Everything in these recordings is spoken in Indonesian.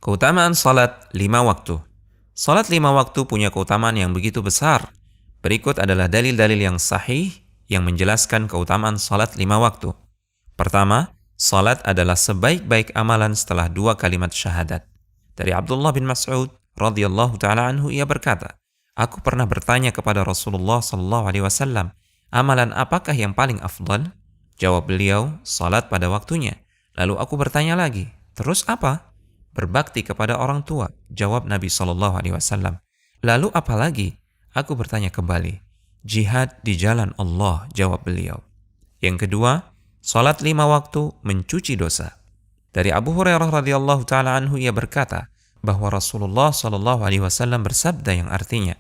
Keutamaan salat 5 waktu. Salat 5 waktu punya keutamaan yang begitu besar. Berikut adalah dalil-dalil yang sahih yang menjelaskan keutamaan salat 5 waktu. Pertama, salat adalah sebaik-baik amalan setelah 2 kalimat syahadat. Dari Abdullah bin Mas'ud radhiyallahu taala anhu, ia berkata, aku pernah bertanya kepada Rasulullah sallallahu alaihi wasallam, amalan apakah yang paling afdal? Jawab beliau, salat pada waktunya. Lalu aku bertanya lagi, terus apa? Berbakti kepada orang tua, jawab Nabi sallallahu alaihi wasallam. Lalu apa lagi? Aku bertanya kembali, jihad di jalan Allah, jawab beliau. Yang kedua, salat 5 waktu mencuci dosa. Dari Abu Hurairah radhiyallahu taala anhu, ia berkata bahwa Rasulullah sallallahu alaihi wasallam bersabda yang artinya,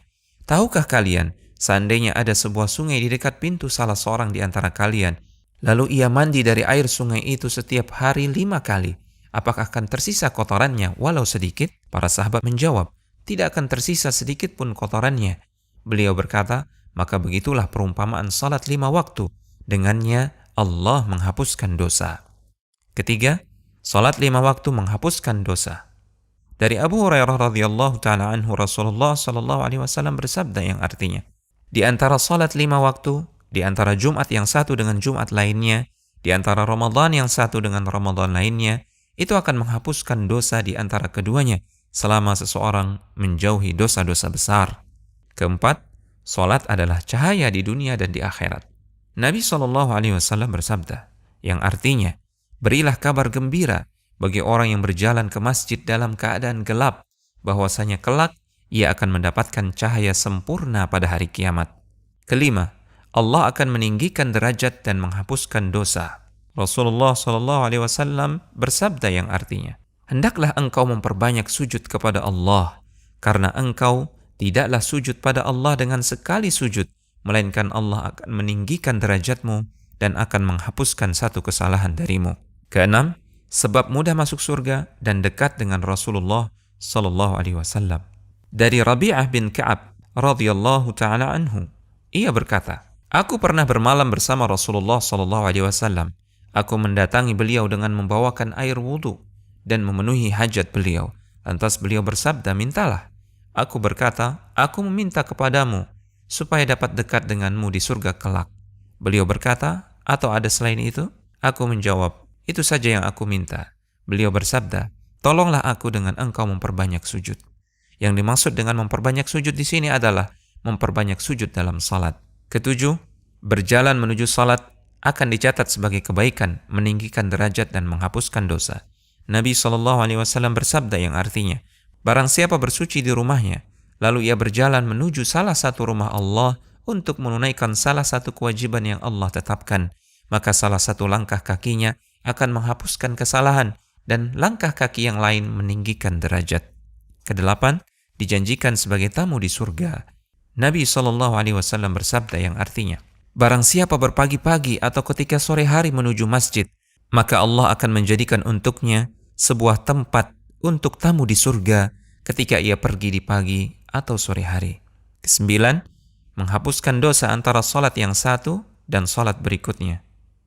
tahukah kalian seandainya ada sebuah sungai di dekat pintu salah seorang di antara kalian, lalu ia mandi dari air sungai itu setiap hari 5 kali, apakah akan tersisa kotorannya walau sedikit? Para sahabat menjawab, tidak akan tersisa sedikit pun kotorannya. Beliau berkata, maka begitulah perumpamaan salat 5 waktu. Dengannya Allah menghapuskan dosa. Ketiga, salat 5 waktu menghapuskan dosa. Dari Abu Hurairah radhiyallahu taala anhu, Rasulullah sallallahu alaihi wasallam bersabda yang artinya, di antara salat 5 waktu, di antara Jumat yang satu dengan Jumat lainnya, di antara Ramadan yang satu dengan Ramadan lainnya, itu akan menghapuskan dosa di antara keduanya selama seseorang menjauhi dosa-dosa besar. Keempat, salat adalah cahaya di dunia dan di akhirat. Nabi sallallahu alaihi wasallam bersabda, yang artinya, berilah kabar gembira bagi orang yang berjalan ke masjid dalam keadaan gelap, bahwasanya kelak ia akan mendapatkan cahaya sempurna pada hari kiamat. Kelima, Allah akan meninggikan derajat dan menghapuskan dosa. Rasulullah SAW bersabda yang artinya, hendaklah engkau memperbanyak sujud kepada Allah, karena engkau tidaklah sujud pada Allah dengan sekali sujud, melainkan Allah akan meninggikan derajatmu dan akan menghapuskan satu kesalahan darimu. Keenam, sebab mudah masuk surga dan dekat dengan Rasulullah SAW. Dari Rabi'ah bin Ka'ab radhiyallahu taala anhu, ia berkata, aku pernah bermalam bersama Rasulullah SAW. Aku mendatangi beliau dengan membawakan air wudhu dan memenuhi hajat beliau. Lantas beliau bersabda, mintalah. Aku berkata, aku meminta kepadamu supaya dapat dekat denganmu di surga kelak. Beliau berkata, atau ada selain itu? Aku menjawab, itu saja yang aku minta. Beliau bersabda, tolonglah aku dengan engkau memperbanyak sujud. Yang dimaksud dengan memperbanyak sujud di sini adalah memperbanyak sujud dalam salat. Ketujuh, berjalan menuju salat akan dicatat sebagai kebaikan, meninggikan derajat dan menghapuskan dosa. Nabi SAW bersabda yang artinya, barang siapa bersuci di rumahnya, lalu ia berjalan menuju salah satu rumah Allah untuk menunaikan salah satu kewajiban yang Allah tetapkan, maka salah satu langkah kakinya akan menghapuskan kesalahan dan langkah kaki yang lain meninggikan derajat. Kedelapan, dijanjikan sebagai tamu di surga. Nabi SAW bersabda yang artinya, barang siapa berpagi-pagi atau ketika sore hari menuju masjid, maka Allah akan menjadikan untuknya sebuah tempat untuk tamu di surga ketika ia pergi di pagi atau sore hari. Kesembilan, menghapuskan dosa antara salat yang satu dan salat berikutnya.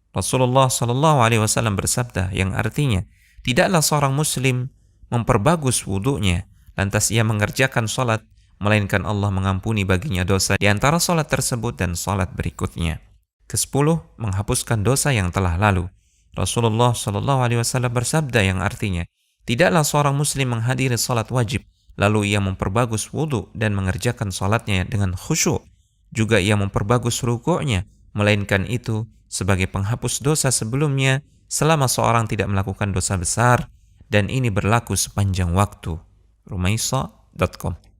Rasulullah SAW bersabda yang artinya, tidaklah seorang muslim memperbagus wudunya lantas ia mengerjakan salat, melainkan Allah mengampuni baginya dosa di antara salat tersebut dan salat berikutnya. Kesepuluh, menghapuskan dosa yang telah lalu. Rasulullah SAW bersabda yang artinya, tidaklah seorang muslim menghadiri salat wajib, lalu ia memperbagus wudu dan mengerjakan salatnya dengan khusyuk. Juga ia memperbagus rukuknya, melainkan itu sebagai penghapus dosa sebelumnya selama seorang tidak melakukan dosa besar, dan ini berlaku sepanjang waktu. Rumaisa.com